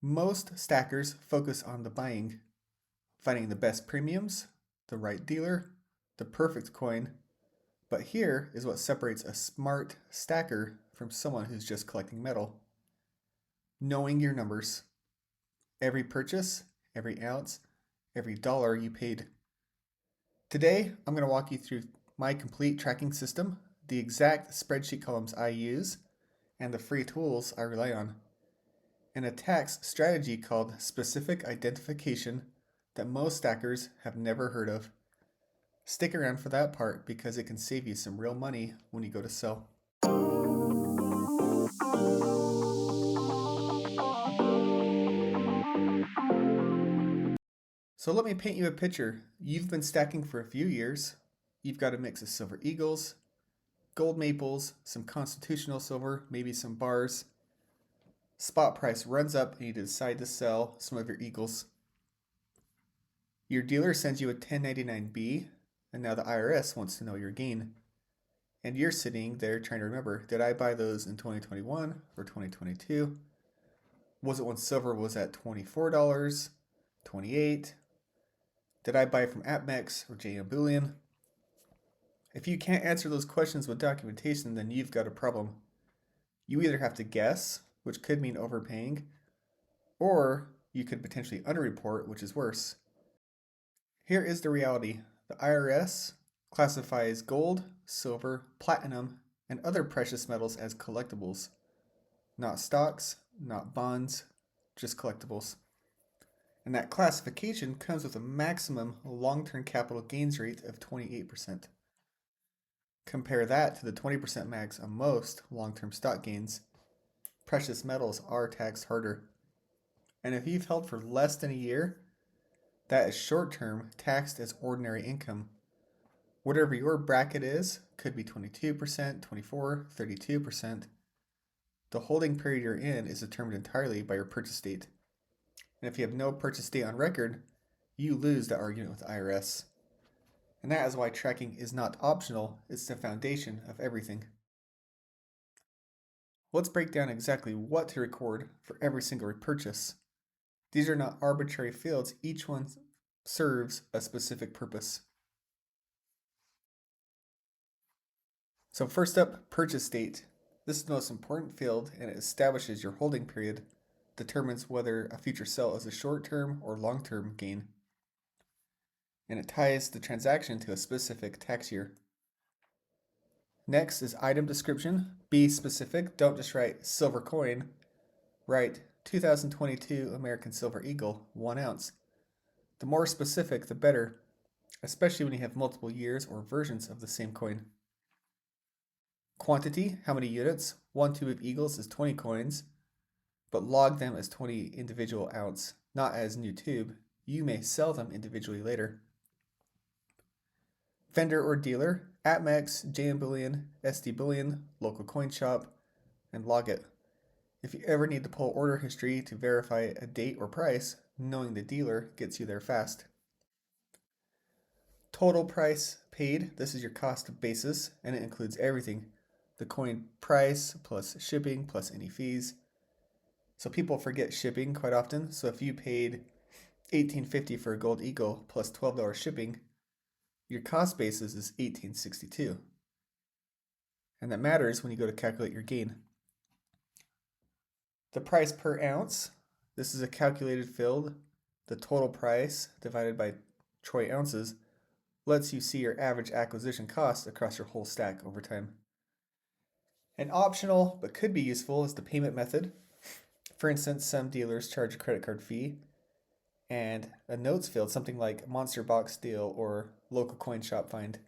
Most stackers focus on the buying, finding the best premiums, the right dealer, the perfect coin, but here is what separates a smart stacker from someone who's just collecting metal. Knowing your numbers. Every purchase, every ounce, every dollar you paid. Today, I'm going to walk you through my complete tracking system, the exact spreadsheet columns I use, and the free tools I rely on, and a tax strategy called specific identification that most stackers have never heard of. Stick around for that part because it can save you some real money when you go to sell. So let me paint you a picture. You've been stacking for a few years. You've got a mix of silver eagles, gold maples, some constitutional silver, maybe some bars. Spot price runs up and you decide to sell some of your eagles. Your dealer sends you a 1099-B, and now the IRS wants to know your gain. And you're sitting there trying to remember, did I buy those in 2021 or 2022? Was it when silver was at $24, $28? Did I buy from APMEX or JM Bullion? If you can't answer those questions with documentation, then you've got a problem. You either have to guess, which could mean overpaying, or you could potentially underreport, which is worse. Here is the reality. The IRS classifies gold, silver, platinum, and other precious metals as collectibles. Not stocks, not bonds, just collectibles. And that classification comes with a maximum long-term capital gains rate of 28%. Compare that to the 20% max on most long-term stock gains. Precious metals are taxed harder. And if you've held for less than a year, that is short-term taxed as ordinary income. Whatever your bracket is, could be 22%, 24%, 32%. The holding period you're in is determined entirely by your purchase date. And if you have no purchase date on record, you lose that argument with the IRS. And that is why tracking is not optional, it's the foundation of everything. Let's break down exactly what to record for every single repurchase. These are not arbitrary fields, each one serves a specific purpose. So first up, purchase date. This is the most important field and it establishes your holding period, determines whether a future sale is a short-term or long-term gain, and it ties the transaction to a specific tax year. Next is item description. Be specific. Don't just write silver coin. Write 2022 American Silver Eagle, 1 ounce. The more specific, the better, especially when you have multiple years or versions of the same coin. Quantity, how many units? 1 tube of eagles is 20 coins, but log them as 20 individual ounce, not as new tube. You may sell them individually later. Vendor or dealer, APMEX, JM Bullion, SD Bullion, local coin shop, and log it. If you ever need to pull order history to verify a date or price, knowing the dealer gets you there fast. Total price paid, this is your cost basis, and it includes everything. The coin price plus shipping plus any fees. So people forget shipping quite often. So if you paid $18.50 for a gold eagle plus $12 shipping, your cost basis is $18.62. And that matters when you go to calculate your gain. The price per ounce, this is a calculated field. The total price divided by troy ounces lets you see your average acquisition cost across your whole stack over time. An optional but could be useful is the payment method. For instance, some dealers charge a credit card fee and a notes field, something like Monster Box Deal or Local Coin Shop Find.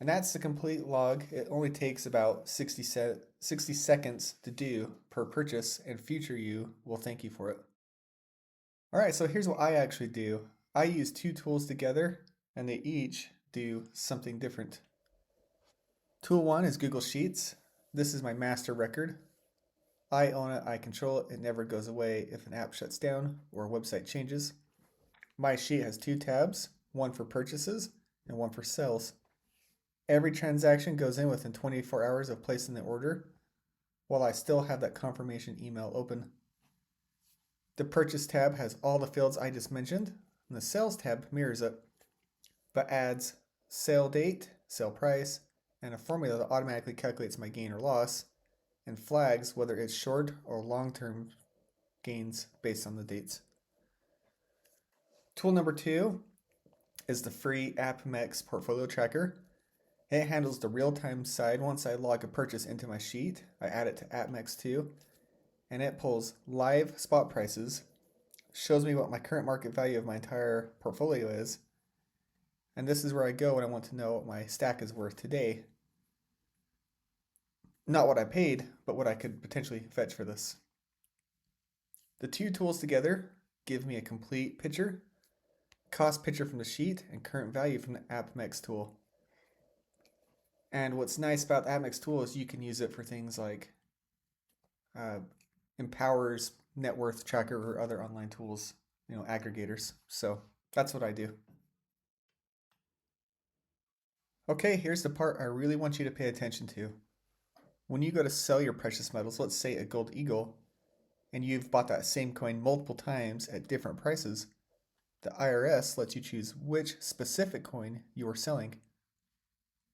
And that's the complete log. It only takes about 60 seconds to do per purchase, and future you will thank you for it. All right, so here's what I actually do. I use 2 tools together, and they each do something different. Tool 1 is Google Sheets. This is my master record. I own it, I control it, it never goes away if an app shuts down or a website changes. My sheet has 2 tabs, one for purchases and one for sales. Every transaction goes in within 24 hours of placing the order, while I still have that confirmation email open. The purchase tab has all the fields I just mentioned, and the sales tab mirrors it, but adds sale date, sale price, and a formula that automatically calculates my gain or loss and flags whether it's short or long-term gains based on the dates. Tool number 2 is the free APMEX portfolio tracker. It handles the real-time side. Once I log a purchase into my sheet, I add it to APMEX 2, and it pulls live spot prices, shows me what my current market value of my entire portfolio is, and this is where I go when I want to know what my stack is worth today. Not what I paid, but what I could potentially fetch for this. The two tools together give me a complete picture, cost picture from the sheet, and current value from the APMEX tool. And what's nice about the APMEX tool is you can use it for things like Empower's net worth tracker or other online tools, aggregators. So that's what I do. Okay, here's the part I really want you to pay attention to. When you go to sell your precious metals, let's say a gold eagle, and you've bought that same coin multiple times at different prices, the IRS lets you choose which specific coin you are selling.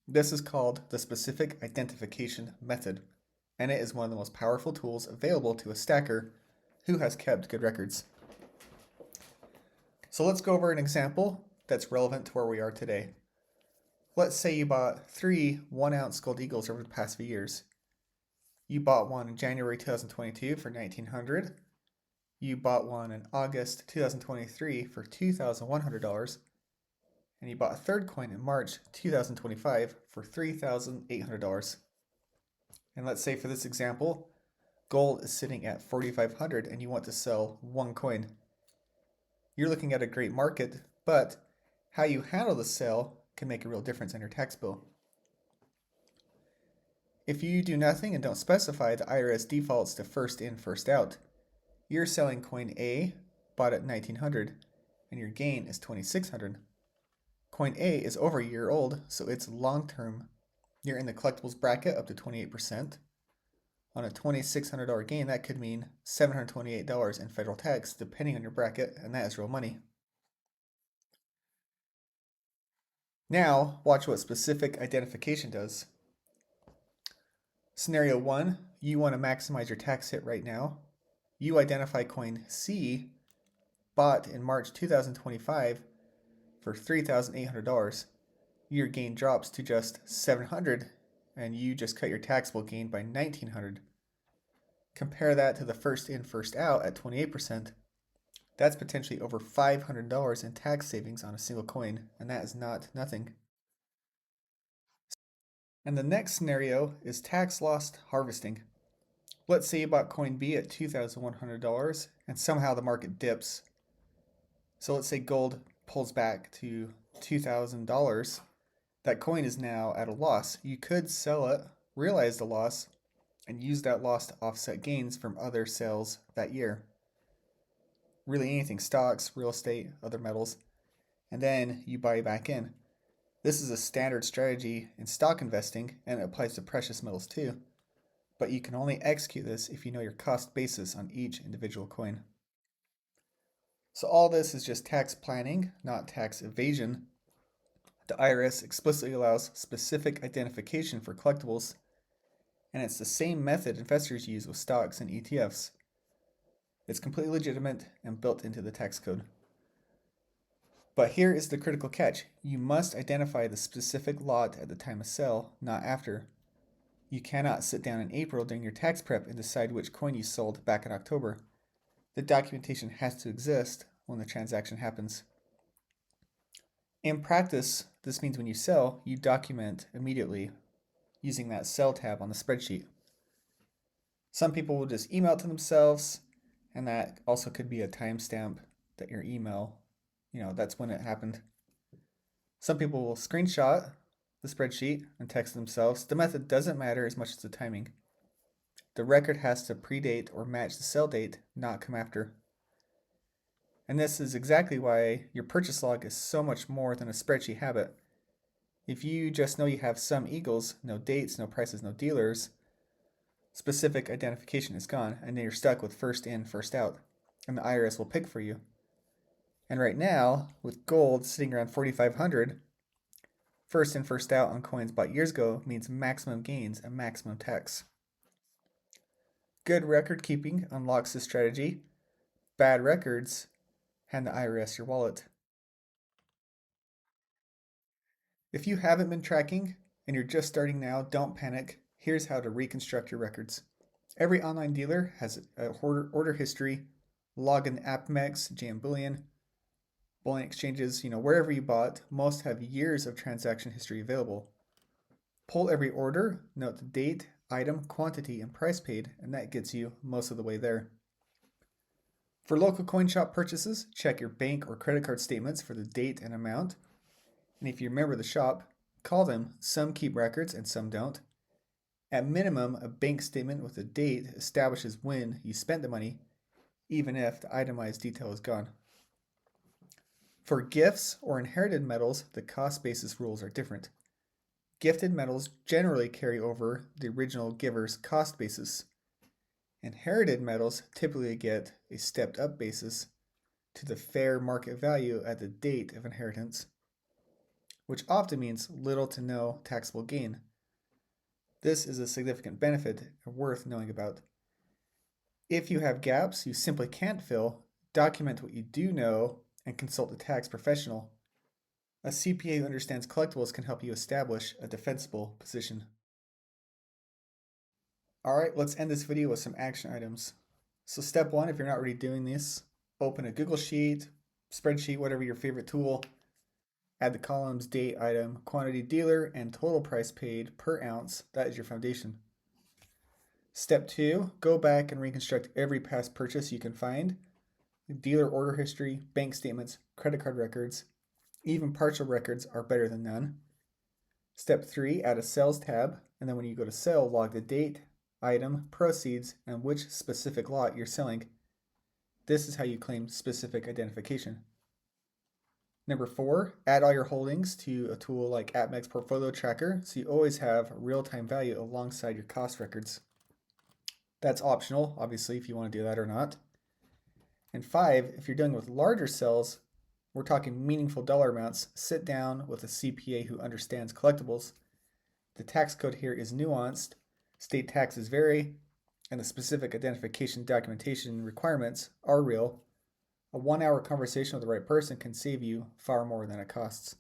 This is called the specific identification method, and it is one of the most powerful tools available to a stacker who has kept good records. So let's go over an example that's relevant to where we are today. Let's say you bought 3 1-ounce gold eagles over the past few years. You bought one in January 2022 for $1,900. You bought one in August 2023 for $2,100. And you bought a third coin in March 2025 for $3,800. And let's say for this example, gold is sitting at $4,500 and you want to sell one coin. You're looking at a great market, but how you handle the sale can make a real difference in your tax bill. If you do nothing and don't specify, the IRS defaults to first in, first out. You're selling coin A, bought at $1,900, and your gain is $2,600. Coin A is over a year old, so it's long-term. You're in the collectibles bracket up to 28%. On a $2,600 gain, that could mean $728 in federal tax, depending on your bracket, and that is real money. Now, watch what specific identification does. Scenario 1, you want to maximize your tax hit right now. You identify coin C, bought in March 2025 for $3,800. Your gain drops to just $700, and you just cut your taxable gain by $1,900. Compare that to the first in, first out at 28%. That's potentially over $500 in tax savings on a single coin, and that is not nothing. And the next scenario is tax loss harvesting. Let's say you bought coin B at $2,100 and somehow the market dips. So let's say gold pulls back to $2,000. That coin is now at a loss. You could sell it, realize the loss, and use that loss to offset gains from other sales that year. Really anything, stocks, real estate, other metals, and then you buy back in. This is a standard strategy in stock investing, and it applies to precious metals too. But you can only execute this if you know your cost basis on each individual coin. So all this is just tax planning, not tax evasion. The IRS explicitly allows specific identification for collectibles, and it's the same method investors use with stocks and ETFs. It's completely legitimate and built into the tax code. But here is the critical catch. You must identify the specific lot at the time of sale, not after. You cannot sit down in April during your tax prep and decide which coin you sold back in October. The documentation has to exist when the transaction happens. In practice, this means when you sell, you document immediately using that sell tab on the spreadsheet. Some people will just email it to themselves, and that also could be a timestamp that your email, that's when it happened. Some people will screenshot the spreadsheet and text themselves. The method doesn't matter as much as the timing. The record has to predate or match the sell date, not come after. And this is exactly why your purchase log is so much more than a spreadsheet habit. If you just know you have some eagles, no dates, no prices, no dealers, specific identification is gone, and then you're stuck with first in, first out. and the IRS will pick for you. And right now, with gold sitting around 4,500, first in first out on coins bought years ago means maximum gains and maximum tax. Good record keeping unlocks this strategy. Bad records hand the IRS your wallet. If you haven't been tracking and you're just starting now, don't panic. Here's how to reconstruct your records. Every online dealer has a order history, log in APMEX, JM Bullion exchanges, wherever you bought, most have years of transaction history available. Pull every order, note the date, item, quantity, and price paid, and that gets you most of the way there. For local coin shop purchases, check your bank or credit card statements for the date and amount. And if you remember the shop, call them. Some keep records and some don't. At minimum, a bank statement with a date establishes when you spent the money, even if the itemized detail is gone. For gifts or inherited metals, the cost basis rules are different. Gifted metals generally carry over the original giver's cost basis. Inherited metals typically get a stepped up basis to the fair market value at the date of inheritance, which often means little to no taxable gain. This is a significant benefit and worth knowing about. If you have gaps you simply can't fill, document what you do know and consult a tax professional. A CPA who understands collectibles can help you establish a defensible position. Alright, let's end this video with some action items. So step 1, if you're not already doing this, open a Google Sheet, spreadsheet, whatever your favorite tool. Add the columns date, item, quantity, dealer, and total price paid per ounce. That is your foundation. Step 2, go back and reconstruct every past purchase you can find. Dealer order history, bank statements, credit card records, even partial records are better than none. Step 3, add a sales tab, and then when you go to sell, log the date, item, proceeds, and which specific lot you're selling. This is how you claim specific identification. Number 4, add all your holdings to a tool like APMEX Portfolio Tracker so you always have real-time value alongside your cost records. That's optional, obviously, if you want to do that or not. And 5, if you're dealing with larger sales, we're talking meaningful dollar amounts, sit down with a CPA who understands collectibles. The tax code here is nuanced, state taxes vary, and the specific identification documentation requirements are real. A 1-hour conversation with the right person can save you far more than it costs.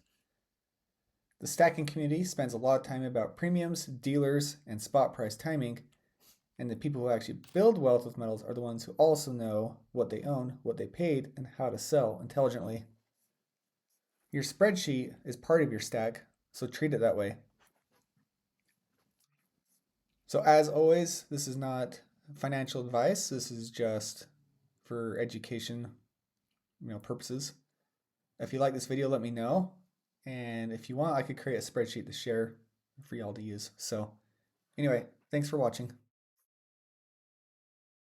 The stacking community spends a lot of time about premiums, dealers, and spot price timing, and the people who actually build wealth with metals are the ones who also know what they own, what they paid, and how to sell intelligently. Your spreadsheet is part of your stack, so treat it that way. So as always, this is not financial advice. This is just for education, purposes. If you like this video, let me know. And if you want, I could create a spreadsheet to share for y'all to use. So anyway, thanks for watching.